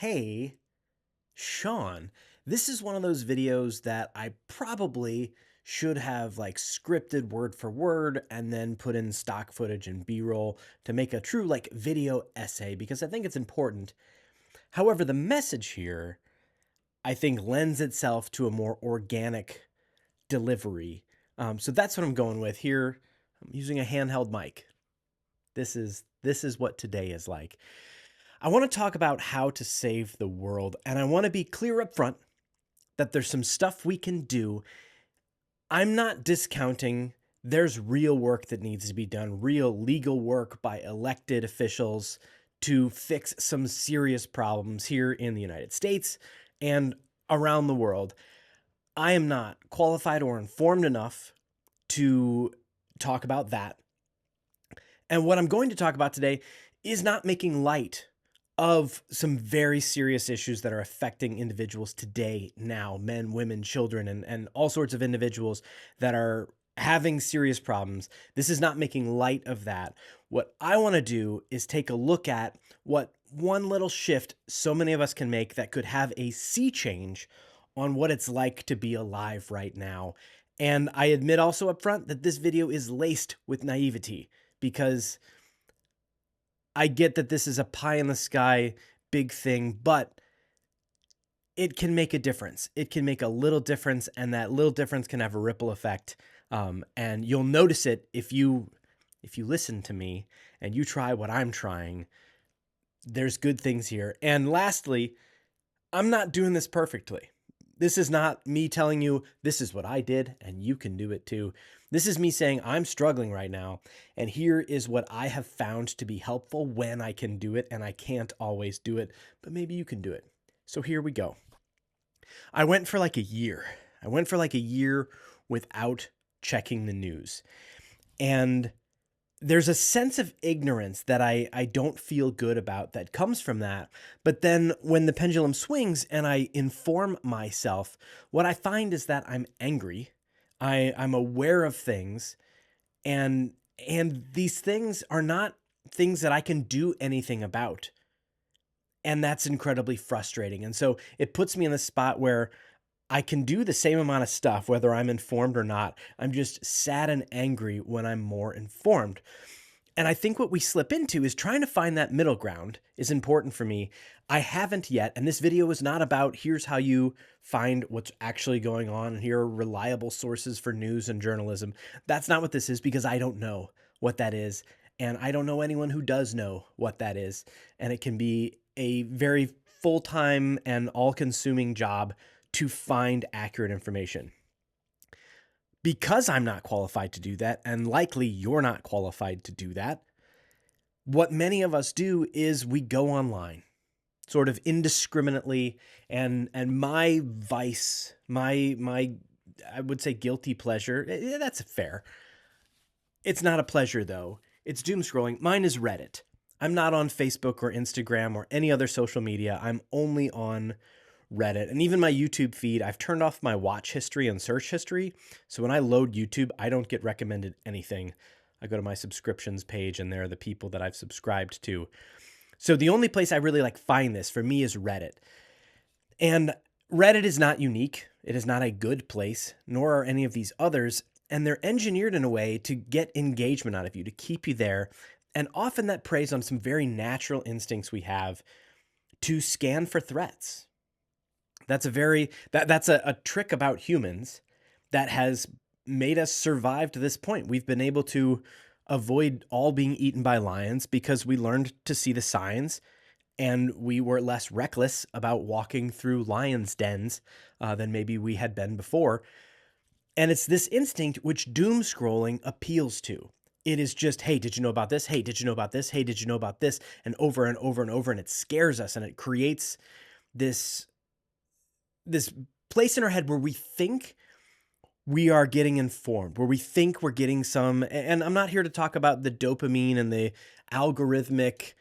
Hey, Sean, this is one of those videos that I probably should have like scripted word for word and then put in stock footage and B-roll to make a true like video essay because I think it's important. However, the message here I think lends itself to a more organic delivery. So that's what I'm going with here. I'm using a handheld mic. This is what today is like. I want to talk about how to save the world, and I want to be clear up front that there's some stuff we can do. I'm not discounting there's real work that needs to be done, real legal work by elected officials to fix some serious problems here in the United States and around the world. I am not qualified or informed enough to talk about that. And what I'm going to talk about today is not making light of some very serious issues that are affecting individuals today, now, men, women, children, and all sorts of individuals that are having serious problems. This is not making light of that. What I want to do is take a look at what one little shift so many of us can make that could have a sea change on what it's like to be alive right now. And I admit also up front that this video is laced with naivety because I get that this is a pie in the sky big thing, but it can make a difference. It can make a little difference, and that little difference can have a ripple effect. And you'll notice it if you listen to me and you try what I'm trying. There's good things here. And lastly, I'm not doing this perfectly. This is not me telling you this is what I did and you can do it too. This is me saying I'm struggling right now, and here is what I have found to be helpful when I can do it, and I can't always do it, but maybe you can do it. So here we go. I went for like a year. I went for like a year without checking the news. And there's a sense of ignorance that I don't feel good about that comes from that. But then when the pendulum swings and I inform myself, what I find is that I'm angry. I'm aware of things, and these things are not things that I can do anything about. And that's incredibly frustrating. And so it puts me in the spot where I can do the same amount of stuff, whether I'm informed or not. I'm just sad and angry when I'm more informed. And I think what we slip into is trying to find that middle ground is important for me. I haven't yet, and this video is not about here's how you find what's actually going on, and here are reliable sources for news and journalism. That's not what this is because I don't know what that is, and I don't know anyone who does know what that is. And it can be a very full-time and all-consuming job to find accurate information. Because I'm not qualified to do that, and likely you're not qualified to do that, what many of us do is we go online sort of indiscriminately, and my vice, my I would say guilty pleasure, that's fair. It's not a pleasure though. It's doom scrolling. Mine is Reddit. I'm not on Facebook or Instagram or any other social media. I'm only on Reddit. And even my YouTube feed, I've turned off my watch history and search history. So when I load YouTube, I don't get recommended anything. I go to my subscriptions page and there are the people that I've subscribed to. So the only place I really like find this for me is Reddit. And Reddit is not unique. It is not a good place, nor are any of these others. And they're engineered in a way to get engagement out of you, to keep you there. And often that preys on some very natural instincts we have to scan for threats. That's a trick about humans that has made us survive to this point. We've been able to avoid all being eaten by lions because we learned to see the signs, and we were less reckless about walking through lions' dens than maybe we had been before. And it's this instinct which doom scrolling appeals to. It is just, hey, did you know about this? Hey, did you know about this? Hey, did you know about this? And over and over and over, and it scares us, and it creates this place in our head where we think we are getting informed, where we think we're getting some, and I'm not here to talk about the dopamine and the algorithmic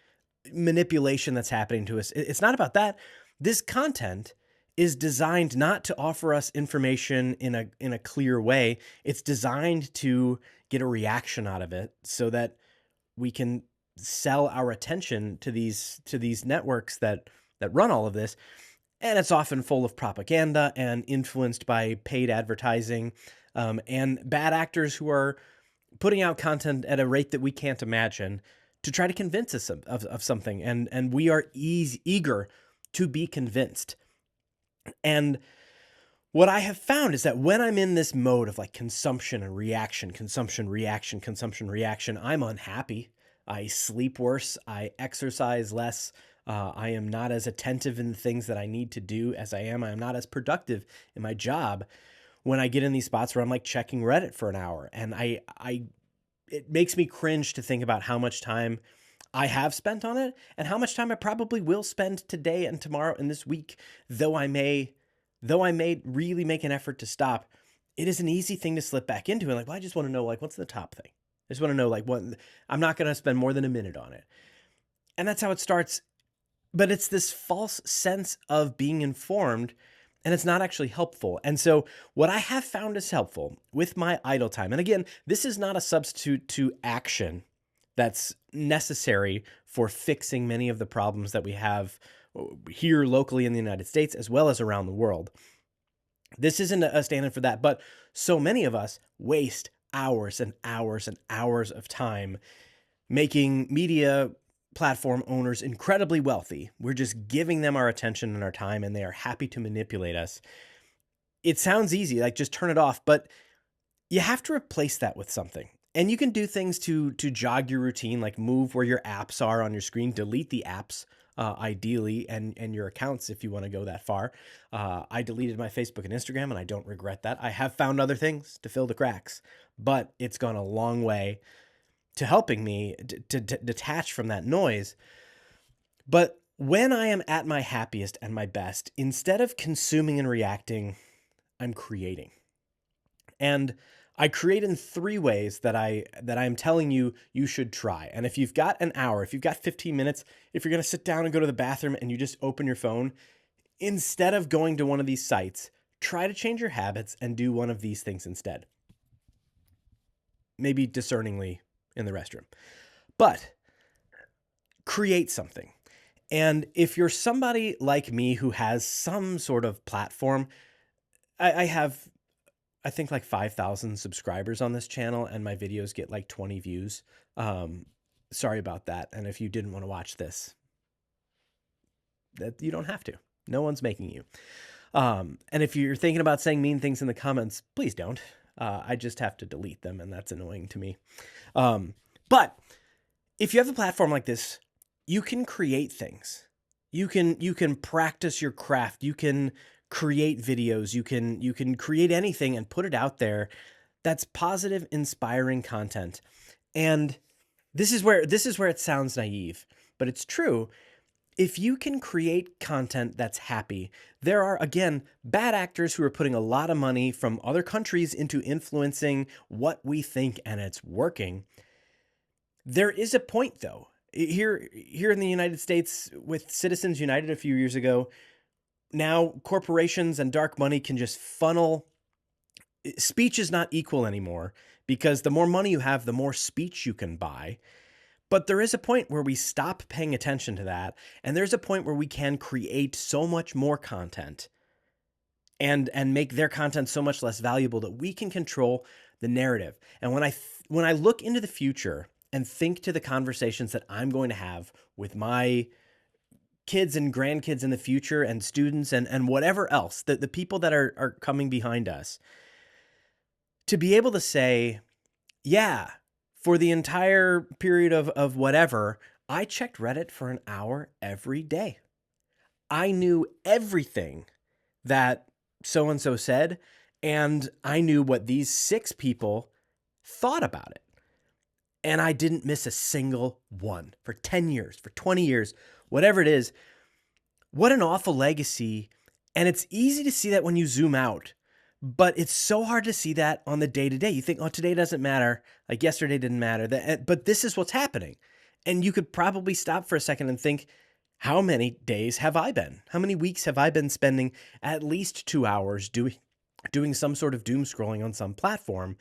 manipulation that's happening to us. It's not about that. This content is designed not to offer us information in a clear way. It's designed to get a reaction out of it so that we can sell our attention to these networks that that run all of this, and it's often full of propaganda and influenced by paid advertising, and bad actors who are putting out content at a rate that we can't imagine to try to convince us of something. And we are eager to be convinced. And what I have found is that when I'm in this mode of like consumption and reaction, consumption, reaction, consumption, reaction, I'm unhappy. I sleep worse. I exercise less. I am not as attentive in the things that I need to do as I am. I am not as productive in my job when I get in these spots where I'm like checking Reddit for an hour. And it makes me cringe to think about how much time I have spent on it and how much time I probably will spend today and tomorrow and this week, though I may really make an effort to stop. It is an easy thing to slip back into. And like, well, I just want to know, like, what's the top thing? I just want to know, like, what I'm not going to spend more than a minute on it. And that's how it starts. But it's this false sense of being informed, and it's not actually helpful. And so, what I have found is helpful with my idle time, and again, this is not a substitute to action that's necessary for fixing many of the problems that we have here locally in the United States as well as around the world. This isn't a stand-in for that, but so many of us waste hours and hours and hours of time making media platform owners incredibly wealthy. We're just giving them our attention and our time, and they are happy to manipulate us. It sounds easy, like just turn it off, but you have to replace that with something. And you can do things to jog your routine, like move where your apps are on your screen, delete the apps, ideally, and your accounts if you want to go that far. I deleted my Facebook and Instagram, and I don't regret that. I have found other things to fill the cracks, but it's gone a long way to helping me to detach from that noise. But when I am at my happiest and my best, instead of consuming and reacting, I'm creating. And I create in 3 ways that I'm telling you should try. And if you've got an hour, if you've got 15 minutes, if you're going to sit down and go to the bathroom and you just open your phone, instead of going to one of these sites, try to change your habits and do one of these things instead. Maybe discerningly in the restroom. But create something. And if you're somebody like me who has some sort of platform, I have, I think, like 5,000 subscribers on this channel, and my videos get like 20 views. Sorry about that. And if you didn't want to watch this, that you don't have to. No one's making you. And if you're thinking about saying mean things in the comments, please don't. I just have to delete them, and that's annoying to me. But if you have a platform like this, you can create things. You can practice your craft. You can create videos. You can create anything and put it out there that's positive, inspiring content. And this is where it sounds naive, but it's true. If you can create content that's happy, there are, again, bad actors who are putting a lot of money from other countries into influencing what we think, and it's working. There is a point, though. Here in the United States, with Citizens United a few years ago, now corporations and dark money can just funnel. Speech is not equal anymore, because the more money you have, the more speech you can buy. But there is a point where we stop paying attention to that, and there's a point where we can create so much more content and make their content so much less valuable that we can control the narrative. And when I look into the future and think to the conversations that I'm going to have with my kids and grandkids in the future, and students, and whatever else, the people that are coming behind us, to be able to say, yeah, for the entire period of whatever, I checked Reddit for an hour every day. I knew everything that so-and-so said, and I knew what these 6 people thought about it. And I didn't miss a single one for 10 years, for 20 years, whatever it is. What an awful legacy. And it's easy to see that when you zoom out, but it's so hard to see that on the day-to-day. You think, oh, today doesn't matter. Like yesterday didn't matter. But this is what's happening. And you could probably stop for a second and think, how many days have I been? How many weeks have I been spending at least 2 hours doing some sort of doom scrolling on some platform?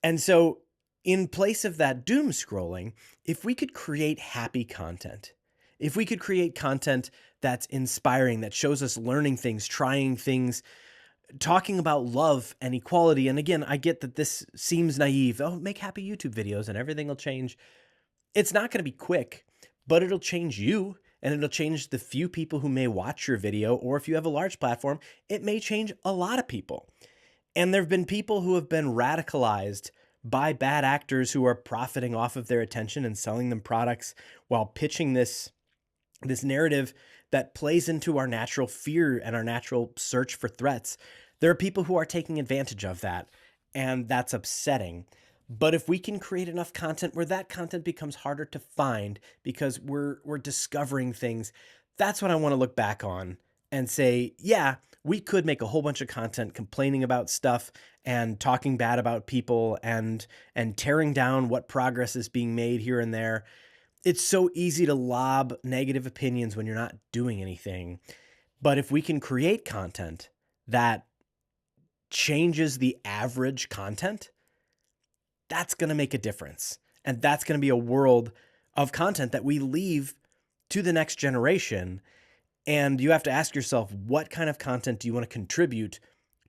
And so in place of that doom scrolling, if we could create happy content, If we could create content that's inspiring, that shows us learning things, trying things, talking about love and equality. And again, I get that this seems naive. Oh, make happy YouTube videos and everything will change. It's not going to be quick, but it'll change you and it'll change the few people who may watch your video. Or if you have a large platform, it may change a lot of people. And there have been people who have been radicalized by bad actors who are profiting off of their attention and selling them products while pitching this narrative that plays into our natural fear and our natural search for threats. There are people who are taking advantage of that, and that's upsetting. But if we can create enough content where that content becomes harder to find because we're discovering things, that's what I want to look back on and say, yeah, we could make a whole bunch of content complaining about stuff and talking bad about people and tearing down what progress is being made here and there. It's so easy to lob negative opinions when you're not doing anything. But if we can create content that changes the average content, that's going to make a difference. And that's going to be a world of content that we leave to the next generation. And you have to ask yourself, what kind of content do you want to contribute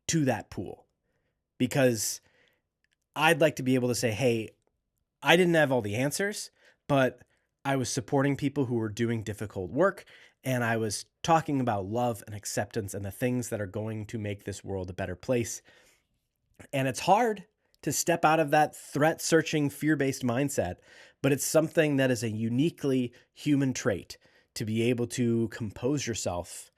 to that pool? Because I'd like to be able to say, hey, I didn't have all the answers, but I was supporting people who were doing difficult work, and I was talking about love and acceptance and the things that are going to make this world a better place. And it's hard to step out of that threat-searching, fear-based mindset, but it's something that is a uniquely human trait to be able to compose yourself,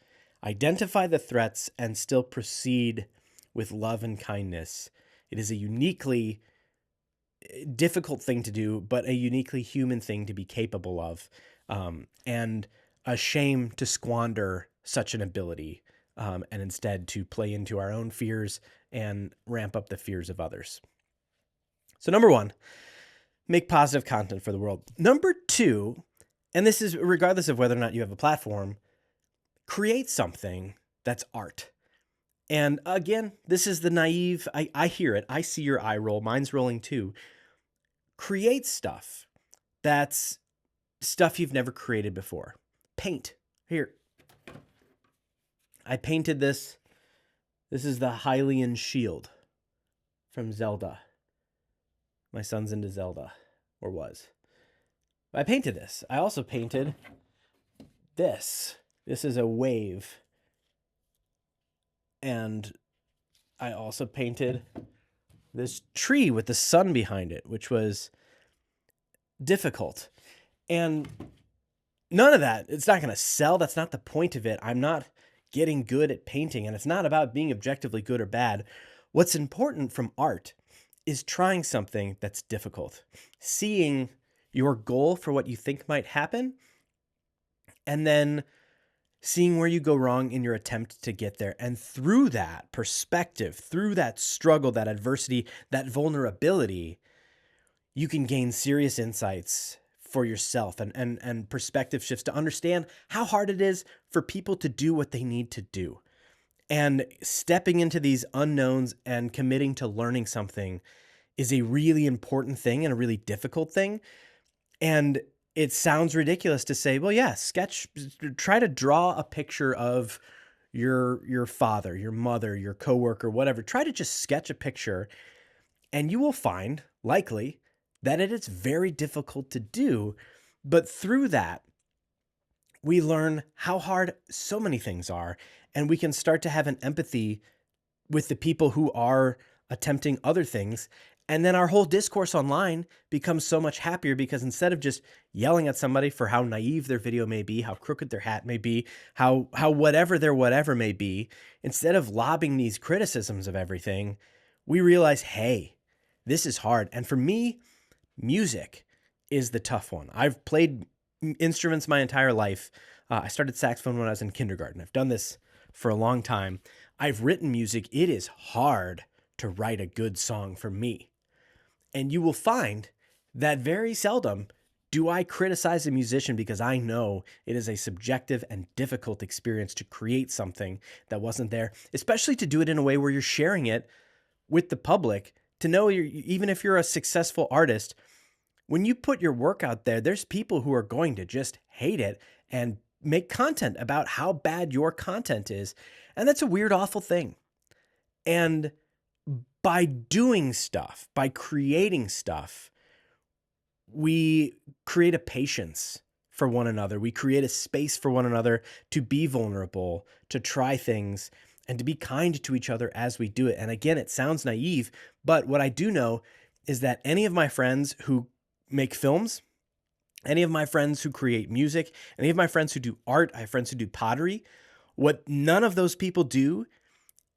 identify the threats, and still proceed with love and kindness. It is a uniquely difficult thing to do, but a uniquely human thing to be capable of, and a shame to squander such an ability, and instead to play into our own fears and ramp up the fears of others. So number one, make positive content for the world. Number two, and this is regardless of whether or not you have a platform, create something that's art. And again, this is the naive, I hear it. I see your eye roll. Mine's rolling too. Create stuff that's stuff you've never created before. Paint. Here. I painted this. This is the Hylian shield from Zelda. My son's into Zelda, or was. I painted this. I also painted this. This is a wave. And I also painted this tree with the sun behind it, which was difficult. And none of that, it's not going to sell. That's not the point of it. I'm not getting good at painting, and it's not about being objectively good or bad. What's important from art is trying something that's difficult, seeing your goal for what you think might happen, and then seeing where you go wrong in your attempt to get there. And through that perspective, through that struggle, that adversity, that vulnerability, you can gain serious insights for yourself and perspective shifts to understand how hard it is for people to do what they need to do. And stepping into these unknowns and committing to learning something is a really important thing and a really difficult thing. And it sounds ridiculous to say, well, yeah, try to draw a picture of your father, your mother, your coworker, whatever. Try to just sketch a picture, and you will find, likely, that it is very difficult to do. But through that, we learn how hard so many things are, and we can start to have an empathy with the people who are attempting other things. And then our whole discourse online becomes so much happier because instead of just yelling at somebody for how naive their video may be, how crooked their hat may be, how whatever their whatever may be, instead of lobbing these criticisms of everything, we realize, hey, this is hard. And for me, music is the tough one. I've played instruments my entire life. I started saxophone when I was in kindergarten. I've done this for a long time. I've written music. It is hard to write a good song for me. And you will find that very seldom do I criticize a musician because I know it is a subjective and difficult experience to create something that wasn't there, especially to do it in a way where you're sharing it with the public, to know even if you're a successful artist, When you put your work out there, there's people who are going to just hate it and make content about how bad your content is. And that's a weird, awful thing. And by doing stuff, by creating stuff, we create a patience for one another. We create a space for one another to be vulnerable, to try things, and to be kind to each other as we do it. And again, it sounds naive, but what I do know is that any of my friends who make films, any of my friends who create music, any of my friends who do art, I have friends who do pottery, what none of those people do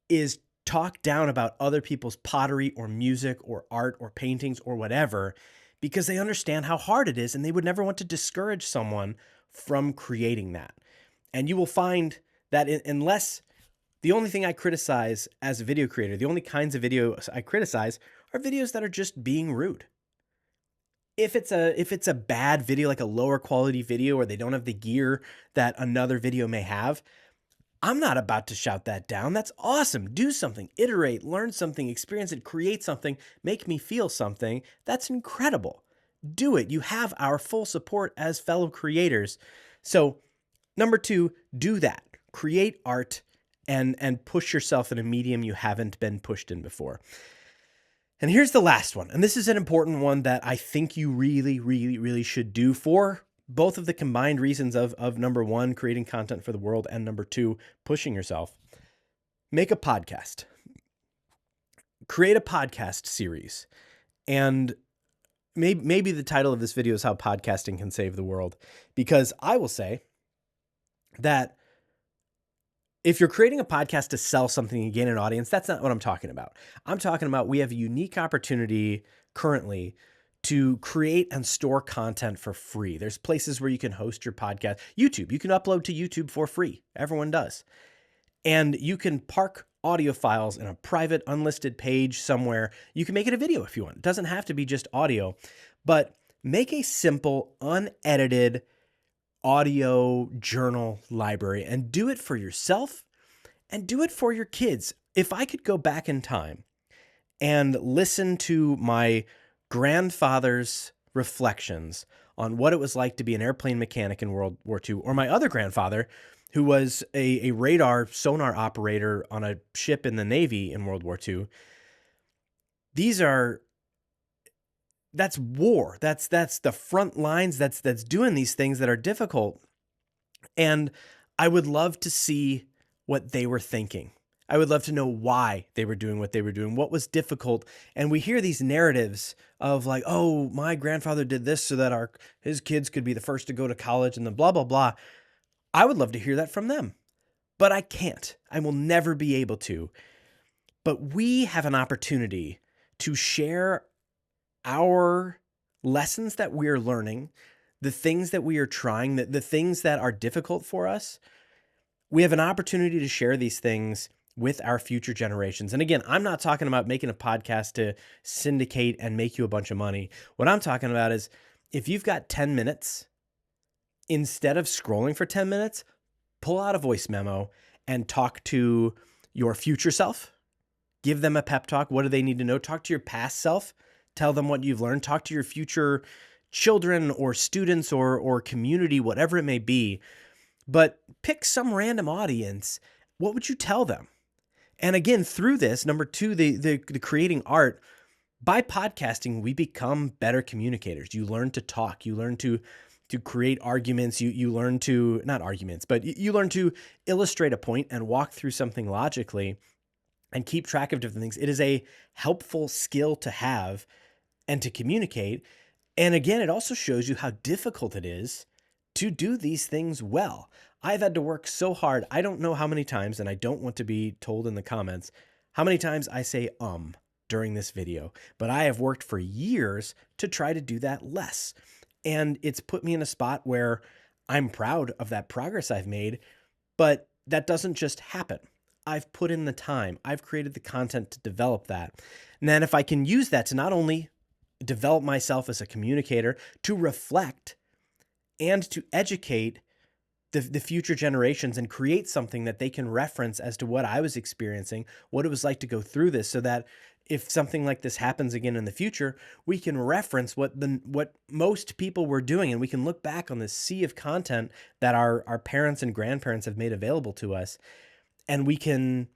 is talk down about other people's pottery or music or art or paintings or whatever, because they understand how hard it is and they would never want to discourage someone from creating that. And you will find that unless the only thing I criticize as a video creator, the only kinds of videos I criticize are videos that are just being rude. If it's a bad video, like a lower quality video, or they don't have the gear that another video may have, I'm not about to shout that down. That's awesome. Do something, iterate, learn something, experience it, create something, make me feel something. That's incredible. Do it. You have our full support as fellow creators. So, number 2, do that. Create art and push yourself in a medium you haven't been pushed in before. And here's the last one. And this is an important one that I think you really, really, really should do for both of the combined reasons of number 1, creating content for the world, and number 2, pushing yourself. Make a podcast. Create a podcast series. And maybe the title of this video is How Podcasting Can Save the World. Because I will say that if you're creating a podcast to sell something and gain an audience, that's not what I'm talking about. I'm talking about we have a unique opportunity currently to create and store content for free. There's places where you can host your podcast. YouTube, you can upload to YouTube for free. Everyone does. And you can park audio files in a private, unlisted page somewhere. You can make it a video if you want. It doesn't have to be just audio, but make a simple, unedited audio journal library and do it for yourself and do it for your kids. If I could go back in time and listen to my grandfather's reflections on what it was like to be an airplane mechanic in World War II, or my other grandfather, who was a radar sonar operator on a ship in the Navy in World War II, that's war. That's the front lines. That's doing these things that are difficult. And I would love to see what they were thinking. I would love to know why they were doing what they were doing, what was difficult. And we hear these narratives of like, oh, my grandfather did this so that his kids could be the first to go to college and then blah, blah, blah. I would love to hear that from them, but I can't. I will never be able to. But we have an opportunity to share our lessons that we're learning, the things that we are trying, the things that are difficult for us. We have an opportunity to share these things with our future generations. And again, I'm not talking about making a podcast to syndicate and make you a bunch of money. What I'm talking about is if you've got 10 minutes, instead of scrolling for 10 minutes, pull out a voice memo and talk to your future self. Give them a pep talk. What do they need to know? Talk to your past self. Tell them what you've learned. Talk to your future children or students or community, whatever it may be. But pick some random audience. What would you tell them? And again, through this, number 2, the creating art, by podcasting, we become better communicators. You learn to talk. You learn to create arguments. You learn to, not arguments, but you learn to illustrate a point and walk through something logically and keep track of different things. It is a helpful skill to have and to communicate. And again, it also shows you how difficult it is to do these things well. I've had to work so hard. I don't know how many times, and I don't want to be told in the comments, how many times I say during this video, but I have worked for years to try to do that less. And it's put me in a spot where I'm proud of that progress I've made, but that doesn't just happen. I've put in the time. I've created the content to develop that. And then if I can use that to not only develop myself as a communicator, to reflect and to educate the future generations and create something that they can reference as to what I was experiencing, what it was like to go through this, so that if something like this happens again in the future, we can reference what most people were doing, and we can look back on this sea of content that our parents and grandparents have made available to us, and we can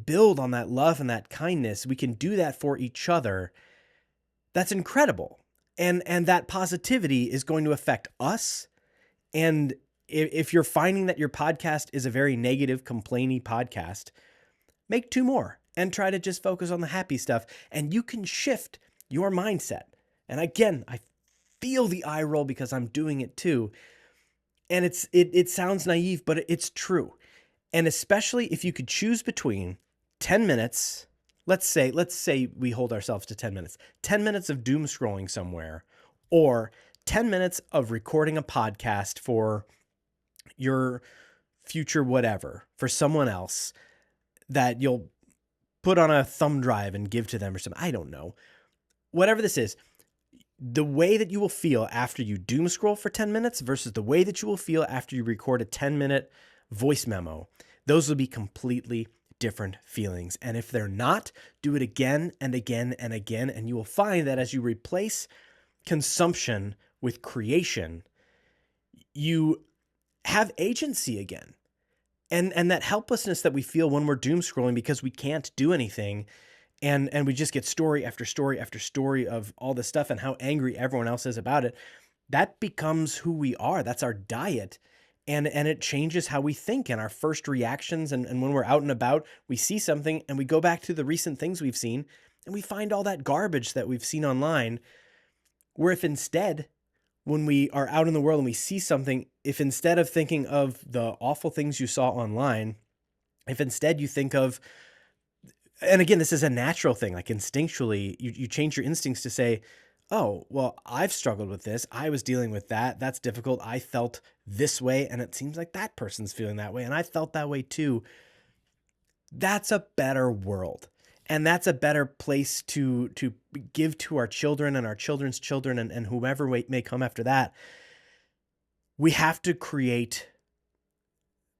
build on that love and that kindness. We can do that for each other. That's incredible. And that positivity is going to affect us. And if you're finding that your podcast is a very negative, complainy podcast, make 2 more and try to just focus on the happy stuff. And you can shift your mindset. And again, I feel the eye roll because I'm doing it too. And it sounds naive, but it's true. And especially if you could choose between 10 minutes, let's say we hold ourselves to 10 minutes, 10 minutes of doom scrolling somewhere, or 10 minutes of recording a podcast for your future whatever, for someone else that you'll put on a thumb drive and give to them or something. I don't know. Whatever this is, the way that you will feel after you doom scroll for 10 minutes versus the way that you will feel after you record a 10-minute voice memo, those will be completely different feelings. And if they're not, do it again and again and again. And you will find that as you replace consumption with creation, you have agency again. And that helplessness that we feel when we're doom scrolling because we can't do anything, and we just get story after story after story of all this stuff and how angry everyone else is about it, that becomes who we are. That's our diet. And it changes how we think and our first reactions. And when we're out and about, we see something and we go back to the recent things we've seen and we find all that garbage that we've seen online. Where if instead, when we are out in the world and we see something, if instead of thinking of the awful things you saw online, if instead you think of, and again, this is a natural thing, like instinctually, you change your instincts to say, oh, well, I've struggled with this. I was dealing with that. That's difficult. I felt this way, and it seems like that person's feeling that way, and I felt that way too. That's a better world. And that's a better place to give to our children and our children's children and whomever may come after that. We have to create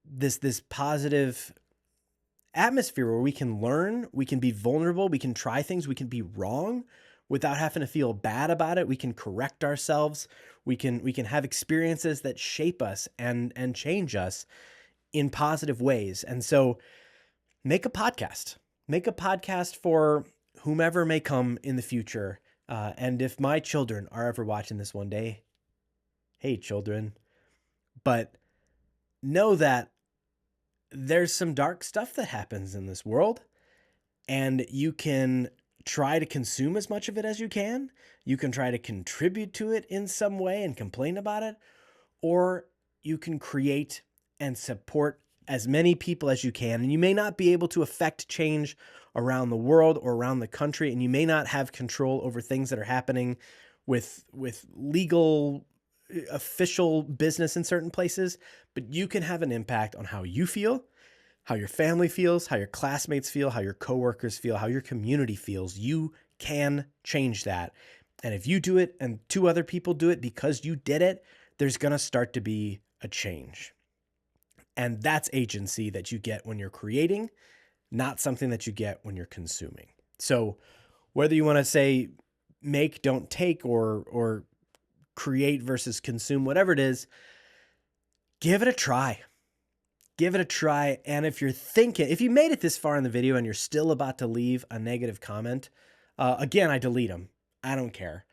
this positive atmosphere where we can learn, we can be vulnerable, we can try things, we can be wrong without having to feel bad about it. We can correct ourselves. We can have experiences that shape us and change us in positive ways. And so make a podcast. Make a podcast for whomever may come in the future. And if my children are ever watching this one day, hey, children, but know that there's some dark stuff that happens in this world, and you can try to consume as much of it as you can. You can try to contribute to it in some way and complain about it, or you can create and support as many people as you can. And you may not be able to affect change around the world or around the country, and you may not have control over things that are happening with legal official business in certain places, but you can have an impact on how you feel, how your family feels, how your classmates feel, how your coworkers feel, how your community feels. You can change that. And if you do it and 2 other people do it because you did it, there's going to start to be a change. And that's agency that you get when you're creating, not something that you get when you're consuming. So whether you want to say make, don't take, or create versus consume, whatever it is, give it a try. Give it a try. And if you made it this far in the video and you're still about to leave a negative comment, again, I delete them. I don't care.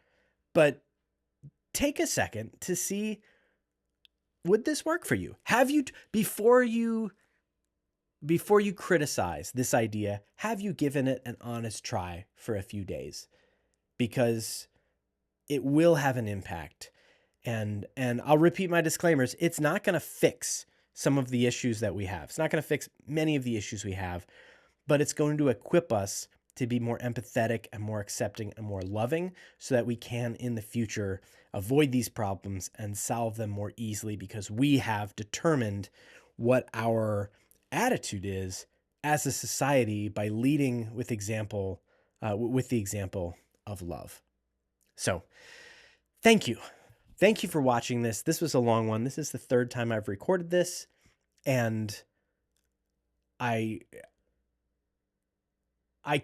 But take a second to see, would this work for you? Have you, before you criticize this idea, have you given it an honest try for a few days? Because it will have an impact. And I'll repeat my disclaimers. It's not going to fix some of the issues that we have. It's not going to fix many of the issues we have, but it's going to equip us to be more empathetic and more accepting and more loving so that we can, in the future, avoid these problems and solve them more easily because we have determined what our attitude is as a society by leading with example, with the example of love. So, thank you Thank you for watching this. This was a long one. This is the third time I've recorded this, and I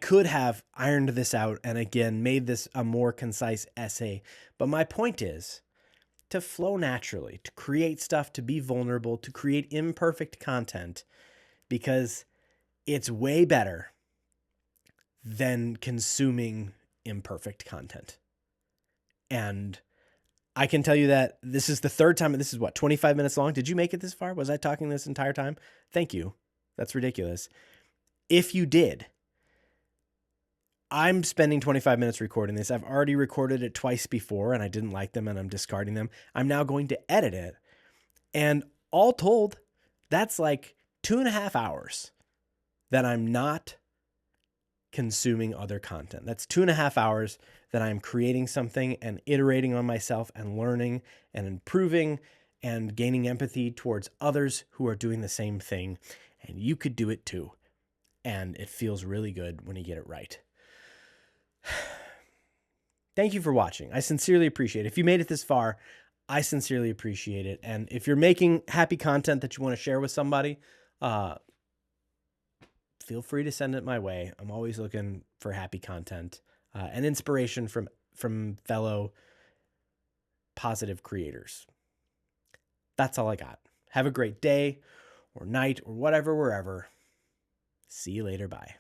could have ironed this out and again made this a more concise essay, but my point is to flow naturally, to create stuff, to be vulnerable, to create imperfect content, because it's way better than consuming imperfect content. And I can tell you that this is the third time. This is what, 25 minutes long? Did you make it this far? Was I talking this entire time? Thank you. That's ridiculous. If you did, I'm spending 25 minutes recording this. I've already recorded it twice before and I didn't like them and I'm discarding them. I'm now going to edit it. And all told, that's like 2.5 hours that I'm not consuming other content. That's 2.5 hours that I'm creating something and iterating on myself and learning and improving and gaining empathy towards others who are doing the same thing. And you could do it too. And it feels really good when you get it right. Thank you for watching. I sincerely appreciate it. If you made it this far, I sincerely appreciate it. And if you're making happy content that you want to share with somebody, feel free to send it my way. I'm always looking for happy content and inspiration from fellow positive creators. That's all I got. Have a great day or night or whatever, wherever. See you later. Bye.